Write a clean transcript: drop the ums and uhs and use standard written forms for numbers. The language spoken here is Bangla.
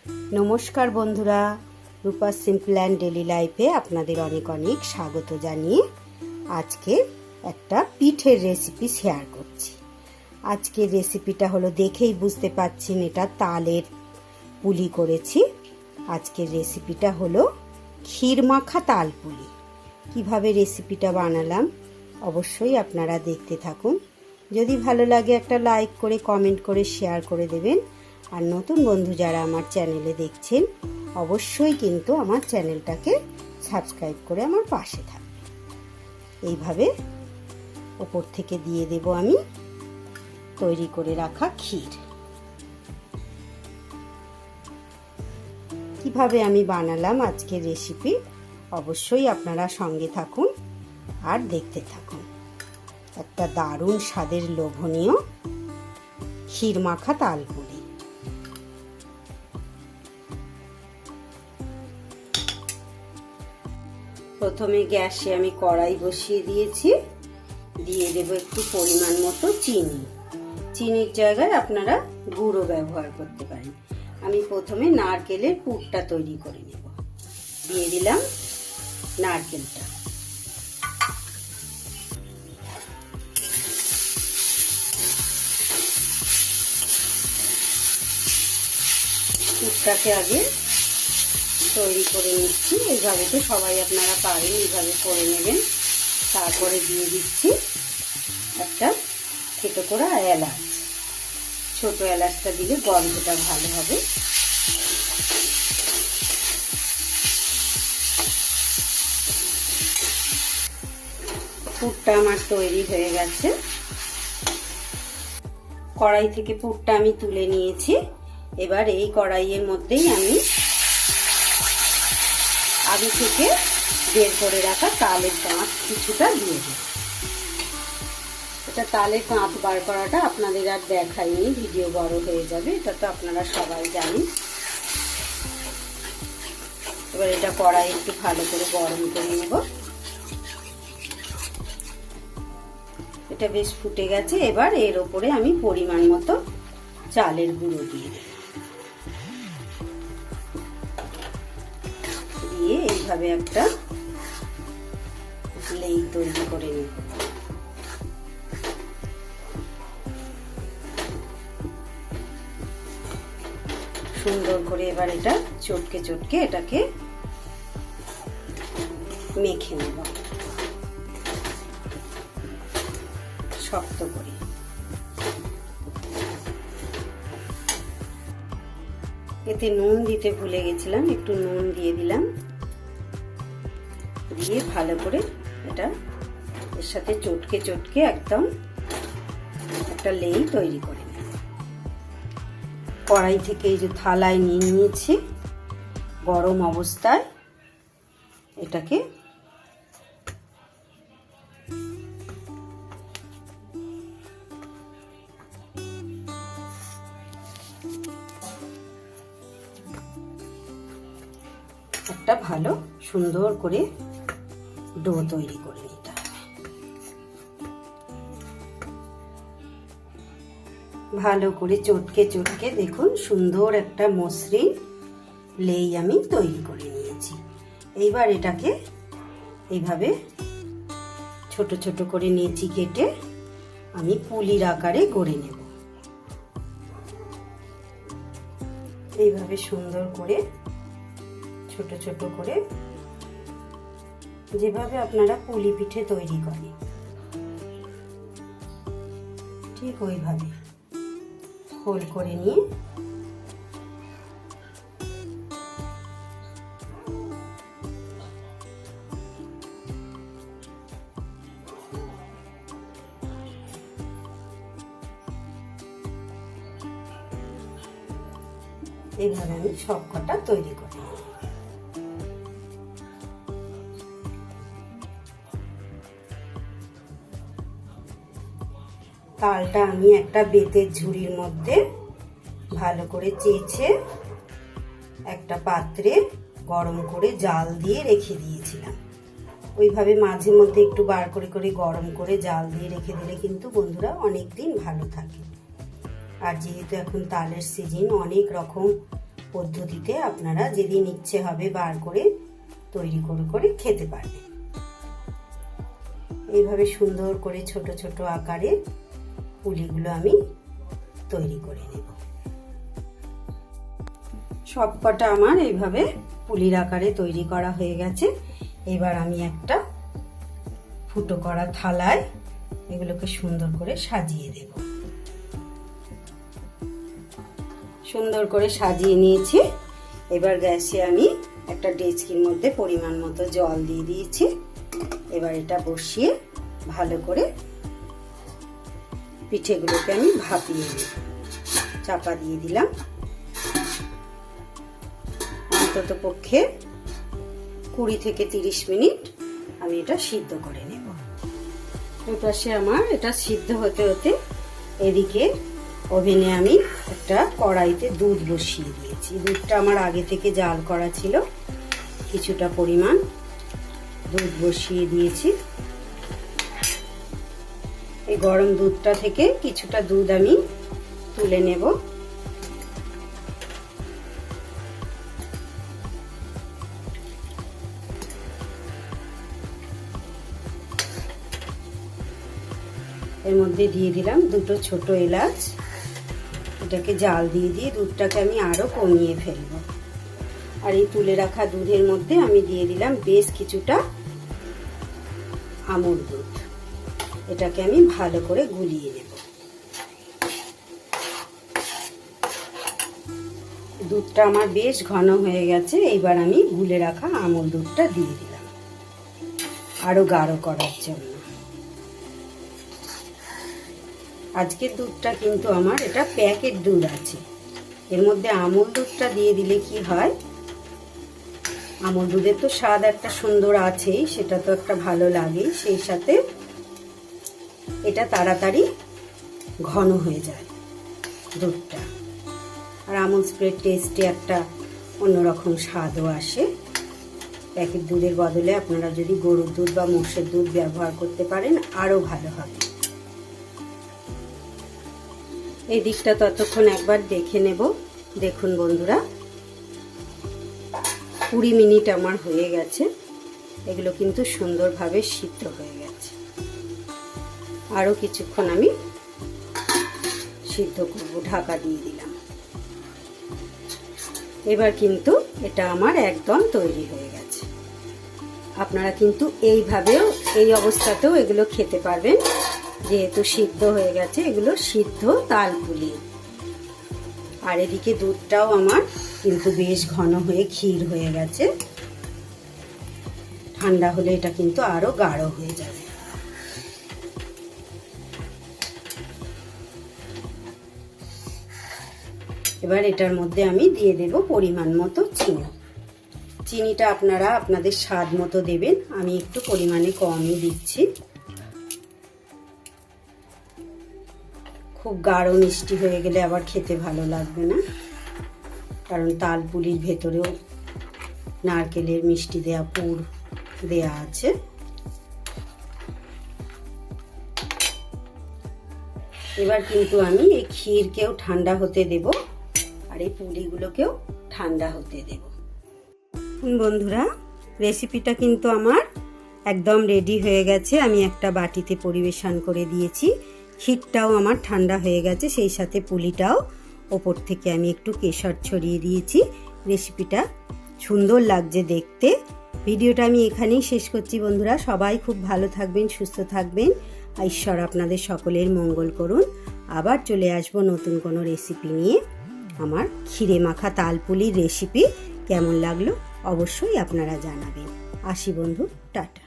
নমস্কার বন্ধুরা, রূপা সিম্পল অ্যান্ড ডেলি লাইফে আপনাদের অনেক অনেক স্বাগত জানিয়ে আজকে একটা পিঠের রেসিপি শেয়ার করছি। আজকের রেসিপিটা হলো, দেখেই বুঝতে পাচ্ছেন এটা তালের পুলি করেছি। আজকের রেসিপিটা হলো ক্ষীর মাখা তাল পুলি। কিভাবে রেসিপিটা বানালাম অবশ্যই আপনারা দেখতে থাকুন। যদি ভালো লাগে একটা লাইক করে কমেন্ট করে শেয়ার করে দেবেন। আর নতুন বন্ধু যারা আমার চ্যানেলে দেখছেন অবশ্যই কিন্তু আমার চ্যানেলটাকে সাবস্ক্রাইব করে আমার পাশে থাকবেন। এইভাবে ওপর থেকে দিয়ে দেব আমি তৈরি করে রাখা ক্ষীর। কিভাবে আমি বানালাম আজকের রেসিপি অবশ্যই আপনারা সঙ্গে থাকুন আর দেখতে থাকুন। একটা দারুণ স্বাদের লোভনীয় ক্ষীর মাখা তাল পুলি। প্রথমে গ্যাসে আমি কড়াই বসিয়ে দিয়েছি, দিয়ে দেব একটু পরিমাণ মতো চিনি। চিনির জায়গায় আপনারা গুঁড়ো ব্যবহার করতে পারেন। আমি প্রথমে নারকেলের পুরটা তৈরি করে নেব। দিয়ে দিলাম নারকেলটা। পুরটাকে আগে তৈরি করে নিচ্ছি। এইভাবে তো সবাই আপনারা পারেন, এইভাবে করে নেবেন। তারপরে দিয়ে দিচ্ছি একটা থেতো করা এলাচ। ছোট এলাচটা দিলে গন্ধটা ভালো হবে। পুরটা আমার তৈরি হয়ে গেছে। কড়াই থেকে পুরটা আমি তুলে নিয়েছি। এবার এই কড়াইয়ের মধ্যেই আমি আগে থেকে বের করে রাখা তালের কাঁচ কিছুটা দিয়ে দেব। এটা তালের কাঁচ বার করাটা আপনাদের আর দেখাইনি, ভিডিও বড় হয়ে যাবে, এটা তো আপনারা সবাই জানেন। এবার এটা কড়াই একটু ভালো করে গরম করে নেব। এটা বেশ ফুটে গেছে। এবার এর ওপরে আমি পরিমাণ মতো চালের গুঁড়ো দিয়ে দেব। দিয়ে এইভাবে একটা লেই তৈরি করে নেব। সুন্দর করে এবার এটা চটকে চটকে এটাকে মেখে নেব শক্ত করে। এতে নুন দিতে ভুলে গেছিলাম, একটু নুন দিয়ে দিলাম। দিয়ে ভালো করে এটা এর সাথে চটকে চটকে একদম একটা লেই তৈরি করে নেব। কড়াই থেকে এই যে থালায় নিয়ে নিয়েছি, গরম অবস্থায় এটাকে একটা ভালো সুন্দর করে ডো তৈরি করে নিতে হবে। ভালো করে চটকে চটকে দেখুন সুন্দর একটা মসৃণ লেই আমি তৈরি করে নিয়েছি। এইবার এটাকে এইভাবে ছোট ছোট করে নেচি কেটে আমি পুলির আকারে গড়ে নেব। এইভাবে সুন্দর করে ছোট ছোট করে, যেভাবে আপনারা পুলি পিঠে তৈরি করেন ঠিক ওইভাবে গোল করে নিয়ে এইভাবে আমি সব কটা তৈরি করি। তালটা আমি একটা বেতের ঝুড়ির মধ্যে ভালো করে চেঁচে একটা পাত্রে গরম করে জাল দিয়ে রেখে দিয়েছিলাম। ওইভাবে মাঝে মধ্যে একটু বার করে করে গরম করে জাল দিয়ে রেখে দিলে কিন্তু বন্ধুরা অনেক দিন ভালো থাকে। আর যেহেতু এখন তালের সিজন, অনেক রকম পদ্ধতিতে আপনারা যেদিন ইচ্ছে হবে বার করে তৈরি করে খেতে পারবেন। এইভাবে সুন্দর করে ছোট ছোট আকারে পুলিগুলো আমি তৈরি করে নেব। সবকটা আমার এইভাবে পুলির আকারে তৈরি করা হয়ে গেছে। এবার আমি একটা ফুটো করা থালায় এগুলোকে সুন্দর করে সাজিয়ে দেব। সুন্দর করে সাজিয়ে নিয়েছি। এবার গ্যাসে আমি একটা ডেচকির মধ্যে পরিমাণ মতো জল দিয়ে দিয়েছি। এবার এটা বসিয়ে ভালো করে পিঠেগুলোকে আমি ভাপিয়ে নেব। চাপা দিয়ে দিলাম। অন্তত পক্ষে 20 থেকে 30 মিনিট আমি এটা সিদ্ধ করে নেব। এই পাশে আমার এটা সিদ্ধ হতে হতে এদিকে ওভেনে আমি একটা কড়াইতে দুধ বসিয়ে দিয়েছি। দুধটা আমার আগে থেকে জাল করা ছিল। কিছুটা পরিমাণ দুধ বসিয়ে দিয়েছি। এই গরম দুধটা থেকে কিছুটা দুধ আমি তুলে নেব। এর মধ্যে দিয়ে দিলাম 2টো ছোট এলাচ। এটাকে জাল দিয়ে দিয়ে দুধটাকে আমি আরো কমিয়ে ফেলবো। আর এই তুলে রাখা দুধের মধ্যে আমি দিয়ে দিলাম বেশ কিছুটা আমুল দুধ। এটাকে আমি ভালো করে গুলিয়ে নেব। দুধটা আমার বেশ ঘন হয়ে গেছে। এইবার আমি গুলে রাখা আমুল দুধটা দিয়ে দিলাম আরো গাঢ় করার জন্য। আজকের দুধটা কিন্তু আমার এটা প্যাকেট দুধ আছে। এর মধ্যে আমুল দুধটা দিয়ে দিলে কি হয়, আমুল দুধের তো স্বাদ একটা সুন্দর আছেই, সেটা তো একটা ভালো লাগে। সেই সাথে এটা তাড়াতাড়ি ঘন হয়ে যায় দুধটা। আর আমুল স্প্রেড টেস্টে একটা অন্যরকম স্বাদও আসে। প্যাকেট দুধের বদলে আপনারা যদি গরুর দুধ বা মোষের দুধ ব্যবহার করতে পারেন আরো ভালো হবে। এই দিকটা ততক্ষণ একবার দেখে নেব। দেখুন বন্ধুরা, 20 মিনিট আমার হয়ে গেছে। এগুলো কিন্তু সুন্দরভাবে সিদ্ধ হয়ে গেছে। আরো কিছুক্ষণ আমি সিদ্ধ করব। ঢাকা দিয়ে দিলাম। এবার কিন্তু এটা আমার একদম তৈরি হয়ে গেছে। আপনারা কিন্তু এইভাবেও এই অবস্থাতেও এগুলো খেতে পারবেন, যেহেতু সিদ্ধ হয়ে গেছে। এগুলো সিদ্ধ তালপুলি। আর এদিকে দুধটাও আমার কিন্তু বেশ ঘন হয়ে ক্ষীর হয়ে গেছে। ঠান্ডা হলে এটা কিন্তু আরো গাঢ় হয়ে যাবে। এবার এটার মধ্যে আমি দিয়ে দেব পরিমাণ মতো চিনি। চিনিটা আপনারা আপনাদের স্বাদ মতো দেবেন। আমি একটু পরিমাণে কমই দিচ্ছি। খুব গাঢ় মিষ্টি হয়ে গেলে আবার খেতে ভালো লাগবে না, কারণ তালপুলির ভেতরেও নারকেলের মিষ্টি দেয়া পুর দেয়া আছে। এবার কিন্তু আমি এই ক্ষীরকেও ঠান্ডা হতে দেব আর এই পুলিগুলোকেও ঠান্ডা হতে দেব। বন্ধুরা, রেসিপিটা কিন্তু আমার একদম রেডি হয়ে গেছে। আমি একটা বাটিতে পরিবেশন করে দিয়েছি। ক্ষীরটাও আমার ঠান্ডা হয়ে গেছে, সেই সাথে পুলিটাও ওপর থেকে আমি একটু কেশর ছড়িয়ে দিয়েছি। রেসিপিটা সুন্দর লাগছে দেখতে। ভিডিওটা আমি এখানেই শেষ করছি বন্ধুরা। সবাই খুব ভালো থাকবেন, সুস্থ থাকবেন। ঈশ্বর আপনাদের সকলের মঙ্গল করুন। আবার চলে আসবো নতুন কোনো রেসিপি নিয়ে। আমার ক্ষীরে মাখা তালপুলির রেসিপি কেমন লাগলো অবশ্যই আপনারা জানাবেন। আসি বন্ধু, টাটা।